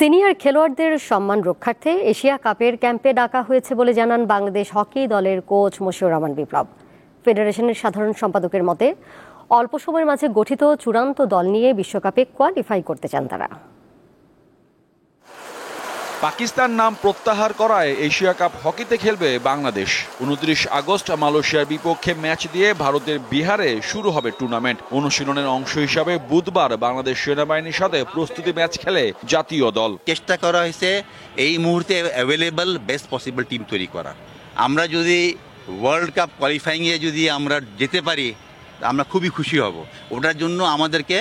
Senior খেলোয়াড়দের সম্মান রক্ষার্থে এশিয়া কাপের ক্যাম্পে ডাকা হয়েছে বলে জানান বাংলাদেশ হকি দলের কোচ মশিউর রহমান বিপ্লব। ফেডারেশনের সাধারণ সম্পাদকের মতে অল্প সময়ের মাঝে গঠিত চূড়ান্ত দল নিয়ে বিশ্বকাপে কোয়ালিফাই করতে চান তারা। পাকিস্তান নাম প্রত্যাহার করায় এশিয়া কাপ হকিতে খেলবে বাংলাদেশ। 29 আগস্ট মালয়েশিয়ার বিপক্ষে ম্যাচ দিয়ে ভারতের বিহারে শুরু হবে টুর্নামেন্ট। অনুশীলনের অংশ হিসাবে বুধবার বাংলাদেশ সেনাবাহিনীর সাথে প্রস্তুতি ম্যাচ খেলে জাতীয় দল। চেষ্টা করা হয়েছে এই মুহূর্তে অ্যাভেলেবল বেস্ট পসিবল টিম তৈরি করা। আমরা যদি ওয়ার্ল্ড কাপ কোয়ালিফাইংয়ে যদি আমরা যেতে পারি আমরা খুবই খুশি হব। ওটার জন্য আমাদেরকে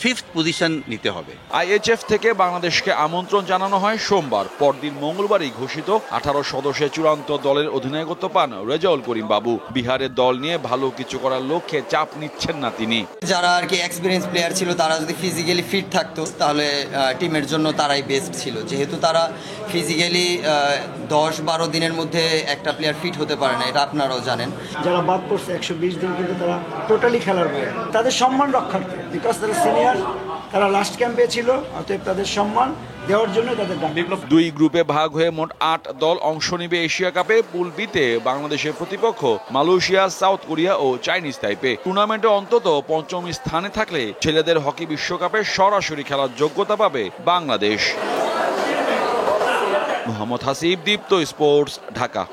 5th পজিশন নিতে হবে। আইএইচএফ থেকে বাংলাদেশকে আমন্ত্রণ জানানো হয় সোমবার। পরদিন মঙ্গলবারই ঘোষিত 18 সদস্যের চূড়ান্ত দলের অধিনায়কত্ব পান রেজাউল করিম বাবু। বিহারের দল নিয়ে ভালো কিছু করার লক্ষ্যে চাপ নিচ্ছেন না তিনি। যারা আর কি এক্সপিরিয়েন্স প্লেয়ার ছিল তারা যদি ফিজিক্যালি ফিট থাকতো তাহলে টিমের জন্য তারাই বেস্ট ছিল। যেহেতু তারা ফিজিক্যালি 10-12 দিনের মধ্যে একটা প্লেয়ার ফিট হতে পারে না, এটা আপনারাও জানেন। যারা বাদ পড়ছে 120 দিন কিন্তু তারা টোটালি খেলার বাইরে। তাদের সম্মান রক্ষার্থে, বিকজ তারা সিনিয়র, তারা লাস্ট ক্যাম্পে ছিল, অতএব তাদের সম্মান দেওয়ার জন্য তাদের বিপ্লব। 2 গ্রুপে ভাগ হয়ে মোট 8 দল অংশ নেবে এশিয়া কাপে। পুল বিতে বাংলাদেশের প্রতিপক্ষ মালয়েশিয়া, সাউথ কোরিয়া ও চাইনিজ তাইপে। টুর্নামেন্টে অন্তত 5ম স্থানে থাকলে ছেলেদের হকি বিশ্বকাপে সরাসরি খেলার যোগ্যতা পাবে বাংলাদেশ। মোহাম্মদ হাসিব, দীপ্ত স্পোর্টস, ঢাকা।